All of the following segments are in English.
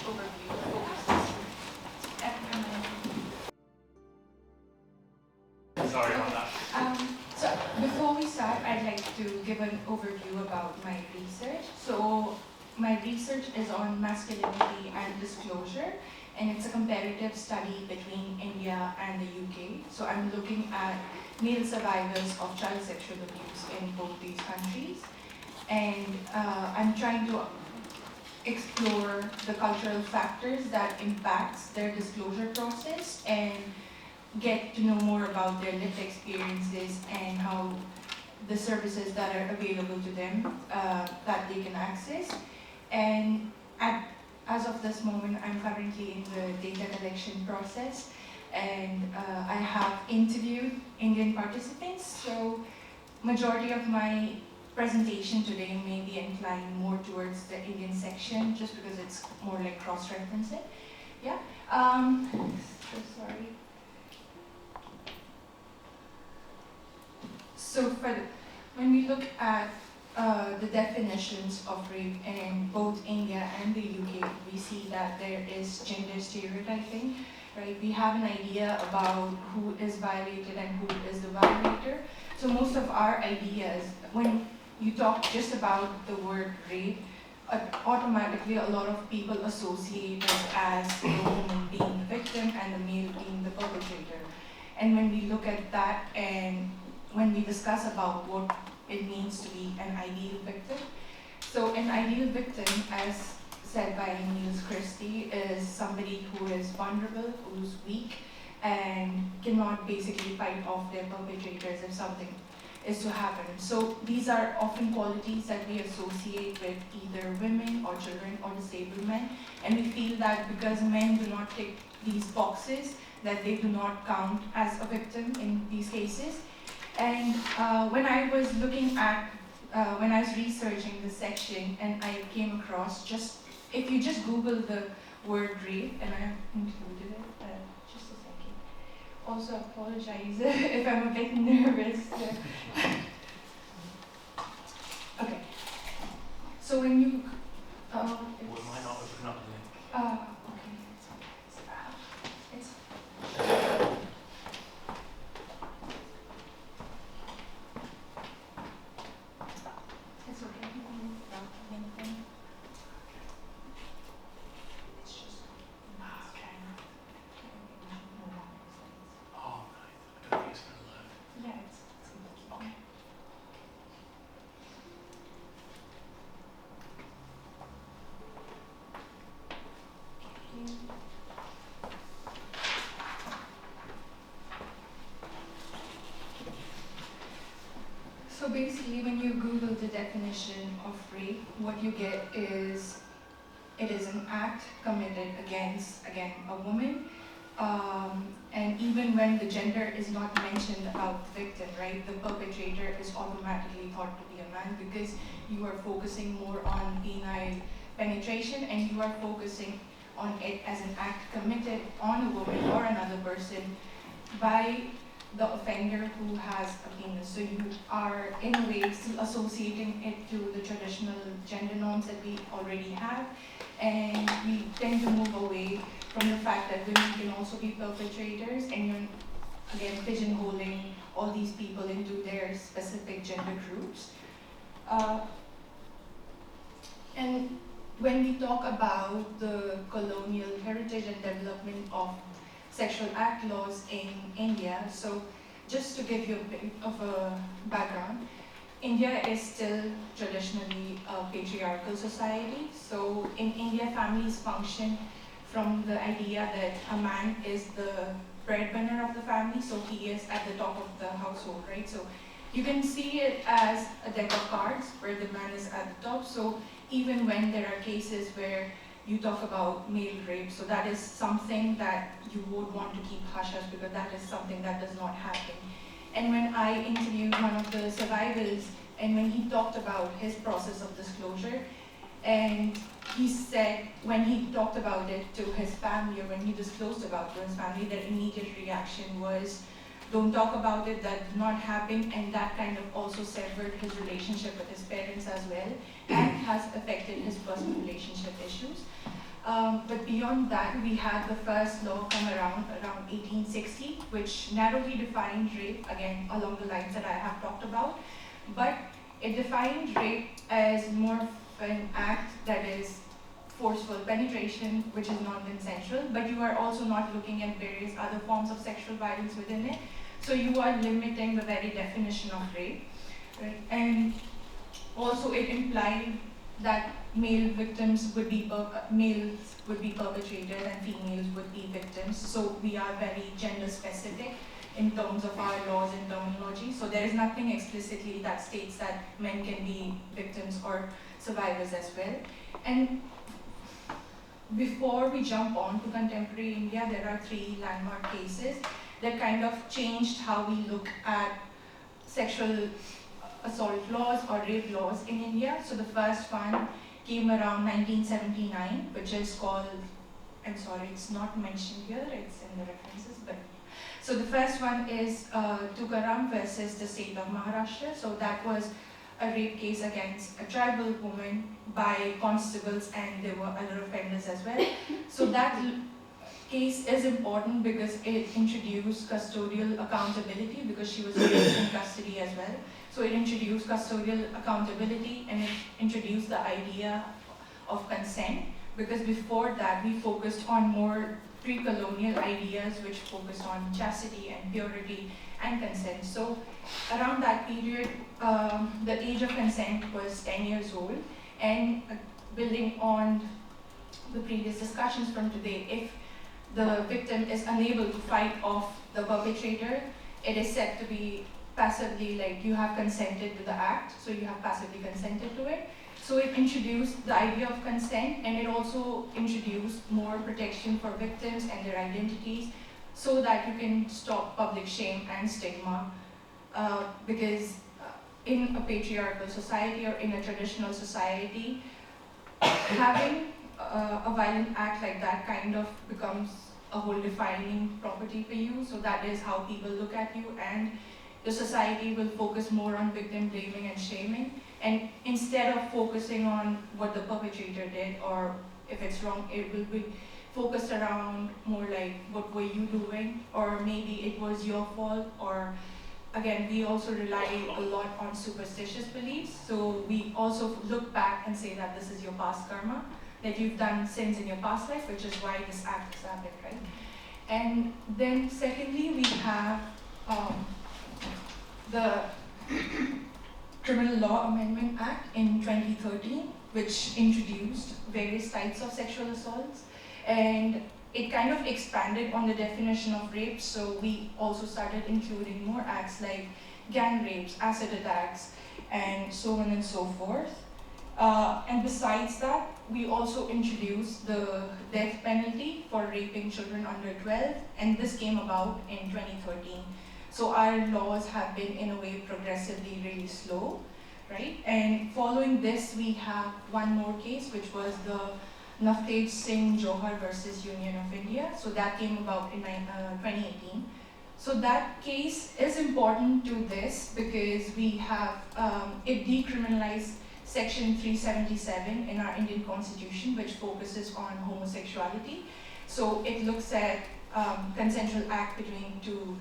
overview focuses. Sorry about that. So before we start, I'd like to give an overview about my research. So my research is on masculinity and disclosure, and it's a comparative study between India and the UK. So I'm looking at male survivors of child sexual abuse in both these countries, and I'm trying to explore the cultural factors that impacts their disclosure process and get to know more about their lived experiences and how the services that are available to them that they can access. And as of this moment, I'm currently in the data collection process, and I have interviewed Indian participants. So majority of my presentation today may be inclined more towards the Indian section, just because it's more like cross-referencing. Yeah. So sorry. So when we look at the definitions of rape in both India and the UK, we see that there is gender stereotyping, right? We have an idea about who is violated and who is the violator. So most of our ideas, when you talk just about the word rape, automatically a lot of people associate it as the woman being the victim and the male being the perpetrator. And when we look at that and when we discuss about what it means to be an ideal victim. So an ideal victim, as said by Niels Christie, is somebody who is vulnerable, who's weak, and cannot basically fight off their perpetrators if something is to happen. So these are often qualities that we associate with either women or children or disabled men, and we feel that because men do not tick these boxes, that they do not count as a victim in these cases. And when I was looking at, when I was researching this section, and I came across if you just Google the word rape, and I included it, just a second. Also apologize if I'm a bit nervous. Okay. So when you, Why not open up the link? okay. It's It's okay. It's just okay. no. Oh, right. I don't think it's going to load. Yeah, it's okay. So basically, when you Google the definition of rape, what you get is it is an act committed against, again, a woman. And even when the gender is not mentioned about the victim, right, the perpetrator is automatically thought to be a man because you are focusing more on penile penetration and you are focusing on it as an act committed on a woman or another person by the offender who has a penis. So you are in a way still associating it to the traditional gender norms that we already have, and we tend to move away from the fact that women can also be perpetrators, and you're again pigeonholing all these people into their specific gender groups. And when we talk about the colonial heritage and development of sexual act laws in India, so just to give you a bit of a background, India is still traditionally a patriarchal society. So in India, families function from the idea that a man is the breadwinner of the family, so he is at the top of the household, right? So you can see it as a deck of cards where the man is at the top. So even when there are cases where you talk about male rape, so that is something that you would want to keep hush-hush because that is something that does not happen. And when I interviewed one of the survivors, and when he talked about his process of disclosure, and he said when he talked about it to his family, or when he disclosed about it to his family, their immediate reaction was, don't talk about it, that did not happen, and that kind of also severed his relationship with his parents as well, and has affected his personal relationship issues. But beyond that, we had the first law come around 1860, which narrowly defined rape, again along the lines that I have talked about. But it defined rape as more of an act that is forceful penetration, which is non-consensual, but you are also not looking at various other forms of sexual violence within it. So you are limiting the very definition of rape, right? And also it implied that males would be perpetrators and females would be victims. So we are very gender specific in terms of our laws and terminology. So there is nothing explicitly that states that men can be victims or survivors as well. And before we jump on to contemporary India, there are 3 landmark cases that kind of changed how we look at sexual assault laws or rape laws in India. So the first one came around 1979, which is called, I'm sorry, it's not mentioned here, it's in the references, but so the first one is Tukaram versus the state of Maharashtra. So that was a rape case against a tribal woman by constables, and there were other offenders as well. So that case is important because it introduced custodial accountability, because she was raised in custody as well. So it introduced custodial accountability, and it introduced the idea of consent, because before that we focused on more pre-colonial ideas which focused on chastity and purity and consent. So around that period, the age of consent was 10 years old, and building on the previous discussions from today, if the victim is unable to fight off the perpetrator, it is said to be passively, like you have consented to the act, so you have passively consented to it. So it introduced the idea of consent, and it also introduced more protection for victims and their identities, so that you can stop public shame and stigma. Because in a patriarchal society or in a traditional society, having a violent act like that kind of becomes a whole defining property for you. So that is how people look at you, and the society will focus more on victim blaming and shaming. And instead of focusing on what the perpetrator did or if it's wrong, it will be focused around more like what were you doing, or maybe it was your fault, or again, we also rely a lot on superstitious beliefs. So we also look back and say that this is your past karma, that you've done sins in your past life, which is why this act has happened, right? And then secondly, we have the Criminal Law Amendment Act in 2013, which introduced various types of sexual assaults, and it kind of expanded on the definition of rape. So we also started including more acts like gang rapes, acid attacks, and so on and so forth. And besides that, we also introduced the death penalty for raping children under 12, and this came about in 2013. So our laws have been, in a way, progressively really slow, right? And following this, we have one more case, which was the Navtej Singh Johar versus Union of India. So that came about in 2018. So that case is important to this because we have, it decriminalized Section 377 in our Indian Constitution, which focuses on homosexuality. So it looks at consensual act between two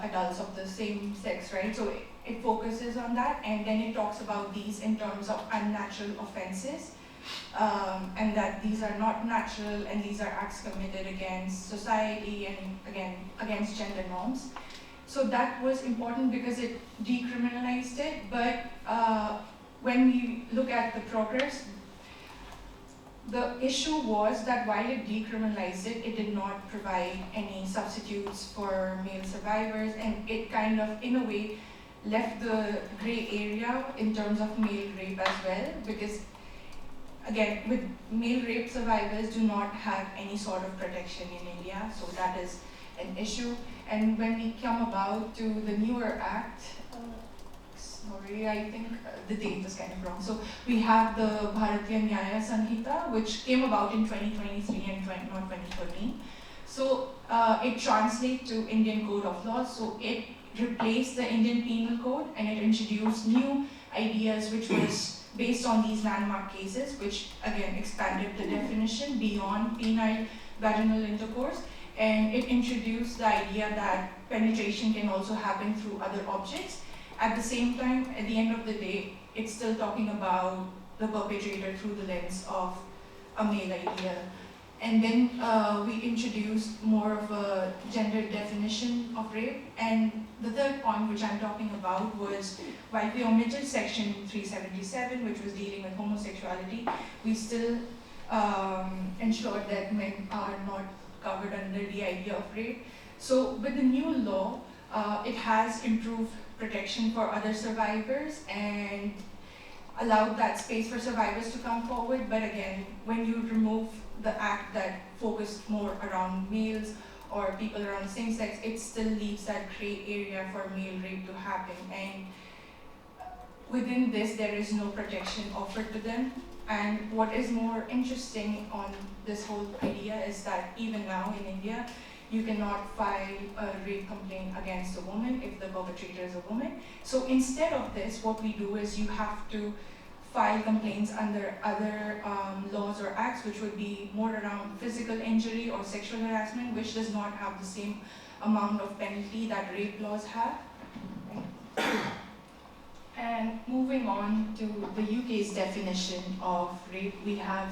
adults of the same sex, right? So it focuses on that, and then it talks about these in terms of unnatural offenses, and that these are not natural, and these are acts committed against society and again against gender norms. So that was important because it decriminalized it, but when we look at the progress, the issue was that while it decriminalized it, it did not provide any substitutes for male survivors, and it kind of, in a way, left the gray area in terms of male rape as well, because again, with male rape survivors do not have any sort of protection in India, so that is an issue. And when we come about to the newer act, sorry, I think the date is kind of wrong. So we have the Bharatiya Nyaya Sanhita, which came about in 2023 and not 2013. So it translates to Indian Code of Laws. So it replaced the Indian Penal Code, and it introduced new ideas, which was based on these landmark cases, which again expanded the definition beyond penile vaginal intercourse, and it introduced the idea that penetration can also happen through other objects. At the same time, at the end of the day, it's still talking about the perpetrator through the lens of a male idea. And then we introduced more of a gender definition of rape. And the third point, which I'm talking about, was while we omitted section 377, which was dealing with homosexuality, we still ensured that men are not covered under the idea of rape. So with the new law, it has improved protection for other survivors and allowed that space for survivors to come forward. But again, when you remove the act that focused more around males or people around the same sex, it still leaves that gray area for male rape to happen. And within this, there is no protection offered to them. And what is more interesting on this whole idea is that even now in India, you cannot file a rape complaint against a woman if the perpetrator is a woman. So instead of this, what we do is you have to file complaints under other laws or acts, which would be more around physical injury or sexual harassment, which does not have the same amount of penalty that rape laws have. And moving on to the UK's definition of rape, we have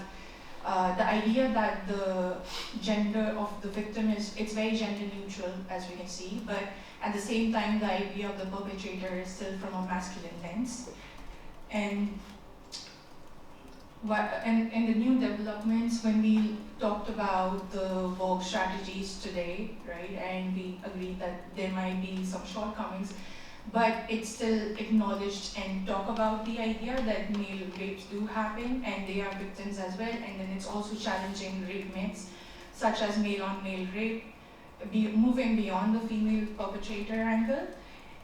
the idea that the gender of the victim it's very gender neutral, as we can see, but at the same time, the idea of the perpetrator is still from a masculine lens. And in the new developments, when we talked about the Vogue strategies today, right, and we agreed that there might be some shortcomings, but it's still acknowledged and talk about the idea that male rapes do happen and they are victims as well. And then it's also challenging rape myths such as male-on-male rape, moving beyond the female perpetrator angle.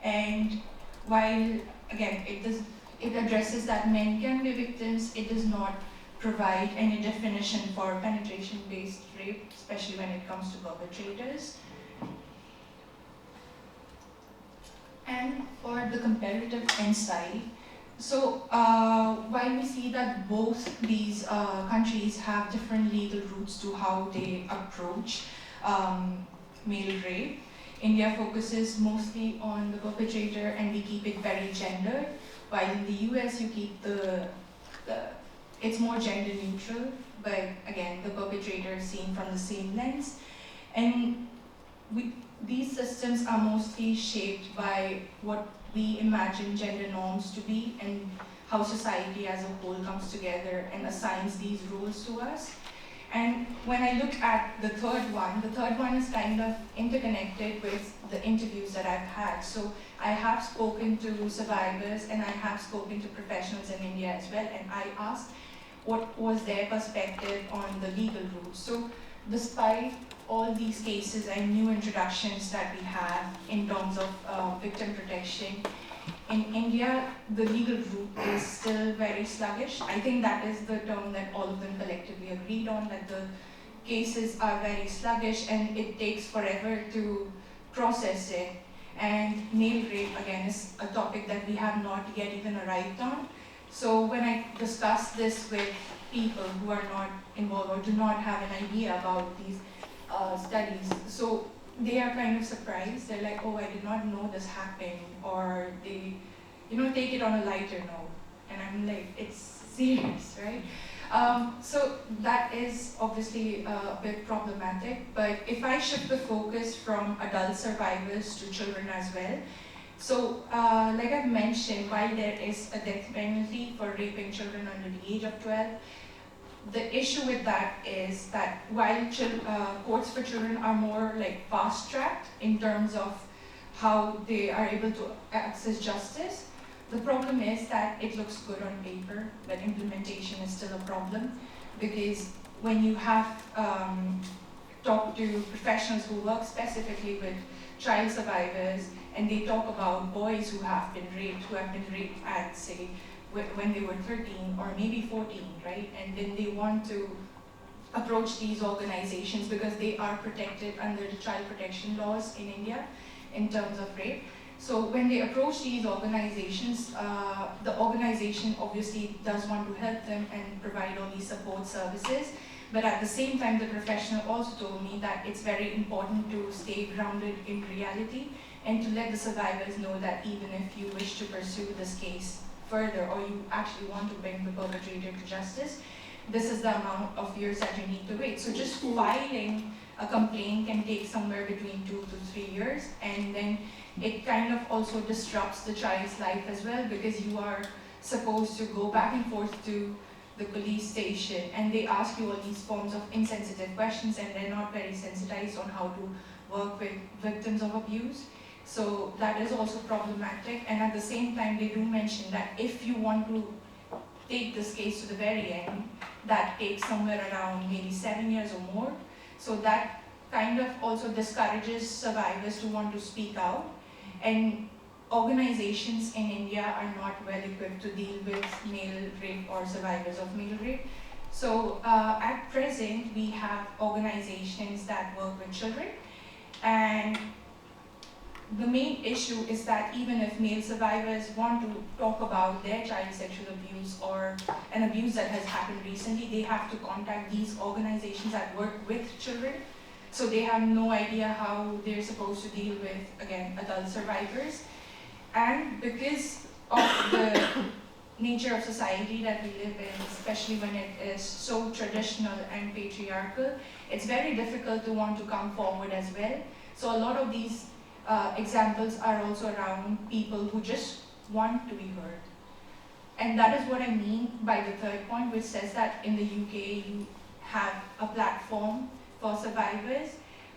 And while again it addresses that men can be victims, it does not provide any definition for penetration-based rape, especially when it comes to perpetrators. And for the comparative insight, so while we see that both these countries have different legal routes to how they approach male rape, India focuses mostly on the perpetrator and we keep it very gendered, while in the US you keep it's more gender neutral, but again the perpetrator is seen from the same lens. And these systems are mostly shaped by what we imagine gender norms to be and how society as a whole comes together and assigns these roles to us. And when I look at the third one is kind of interconnected with the interviews that I've had. So I have spoken to survivors and I have spoken to professionals in India as well, and I asked what was their perspective on the legal route. So despite all these cases and new introductions that we have in terms of victim protection, in India, the legal route is still very sluggish. I think that is the term that all of them collectively agreed on, that the cases are very sluggish and it takes forever to process it. And male rape, again, is a topic that we have not yet even arrived on. So when I discuss this with people who are not involved or do not have an idea about these studies, so they are kind of surprised. They're like, oh, I did not know this happened, or they, take it on a lighter note. And I'm like, it's serious, right? So that is obviously a bit problematic, but if I shift the focus from adult survivors to children as well, so like I've mentioned, while there is a death penalty for raping children under the age of 12, the issue with that is that while courts for children are more like fast-tracked in terms of how they are able to access justice, the problem is that it looks good on paper, but implementation is still a problem, because when you have talked to professionals who work specifically with child survivors, and they talk about boys who have been raped at, say, when they were 13 or maybe 14, right? And then they want to approach these organizations because they are protected under the child protection laws in India in terms of rape. So when they approach these organizations, the organization obviously does want to help them and provide all these support services. But at the same time, the professional also told me that it's very important to stay grounded in reality and to let the survivors know that even if you wish to pursue this case further or you actually want to bring the perpetrator to justice, this is the amount of years that you need to wait. So just filing a complaint can take somewhere between 2 to 3 years, and then it kind of also disrupts the child's life as well, because you are supposed to go back and forth to the police station and they ask you all these forms of insensitive questions, and they're not very sensitized on how to work with victims of abuse. So that is also problematic. And at the same time, they do mention that if you want to take this case to the very end, that takes somewhere around maybe 7 years or more. So that kind of also discourages survivors to want to speak out. And organizations in India are not well equipped to deal with male rape or survivors of male rape. So at present, we have organizations that work with children, and the main issue is that even if male survivors want to talk about their child sexual abuse or an abuse that has happened recently, they have to contact these organizations that work with children. So they have no idea how they're supposed to deal with, again, adult survivors. And because of the nature of society that we live in, especially when it is so traditional and patriarchal, it's very difficult to want to come forward as well. So a lot of these examples are also around people who just want to be heard. And that is what I mean by the third point, which says that in the UK you have a platform for survivors.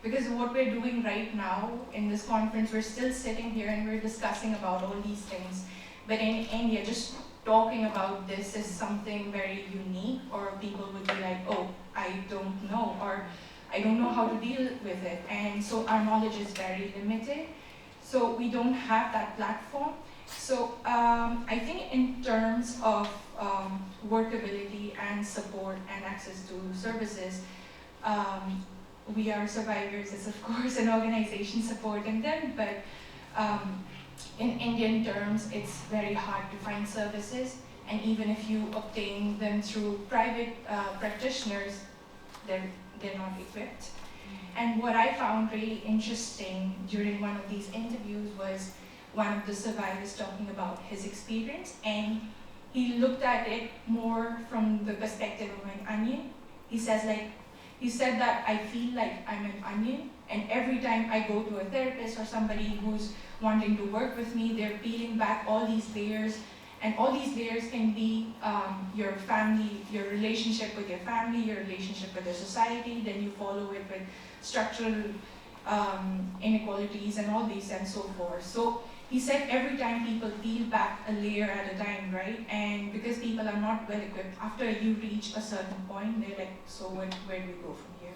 Because what we're doing right now in this conference, we're still sitting here and we're discussing about all these things. But in India, just talking about this is something very unique, or people would be like, oh, I don't know, or I don't know how to deal with it. And so our knowledge is very limited. So we don't have that platform. So I think in terms of workability and support and access to services, we are survivors is of course an organization supporting them, but in Indian terms, it's very hard to find services. And even if you obtain them through private practitioners, they're not equipped. And what I found really interesting during one of these interviews was one of the survivors talking about his experience, and he looked at it more from the perspective of an onion. He said that I feel like I'm an onion, and every time I go to a therapist or somebody who's wanting to work with me, they're peeling back all these layers. And all these layers can be your family, your relationship with your family, your relationship with the society, then you follow it with structural inequalities and all these and so forth. So he said every time people peel back a layer at a time, right? And because people are not well equipped, after you reach a certain point, they're like, so where do we go from here?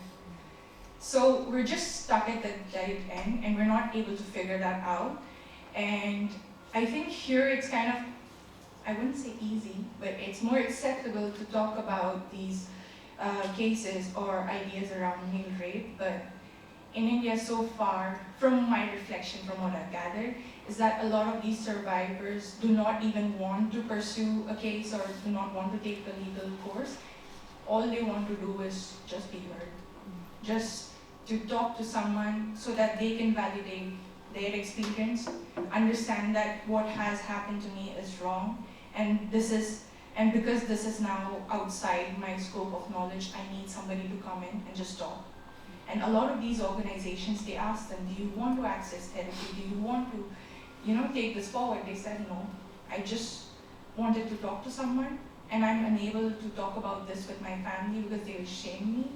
So we're just stuck at the dead end and we're not able to figure that out. And I think here it's kind of, I wouldn't say easy, but it's more acceptable to talk about these cases or ideas around male rape. But in India so far, from my reflection, from what I've gathered, is that a lot of these survivors do not even want to pursue a case or do not want to take the legal course. All they want to do is just be heard. Just to talk to someone so that they can validate their experience, understand that what has happened to me is wrong, and because this is now outside my scope of knowledge, I need somebody to come in and just talk. And a lot of these organizations, they ask them, do you want to access therapy? Do you want to, take this forward? They said, no, I just wanted to talk to someone, and I'm unable to talk about this with my family because they will shame me,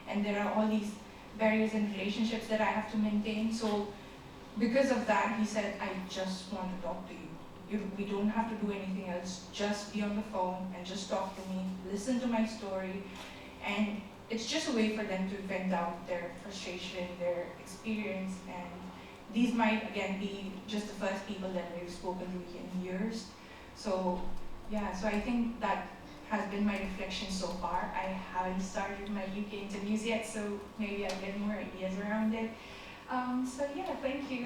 and there are all these barriers in relationships that I have to maintain. So because of that, he said, I just want to talk to you. We don't have to do anything else, just be on the phone and just talk to me, listen to my story. And it's just a way for them to vent out their frustration, their experience. And these might, again, be just the first people that we've spoken to in years. So yeah, so I think that has been my reflection so far. I haven't started my UK interviews yet, so maybe I'll get more ideas around it. So yeah, thank you.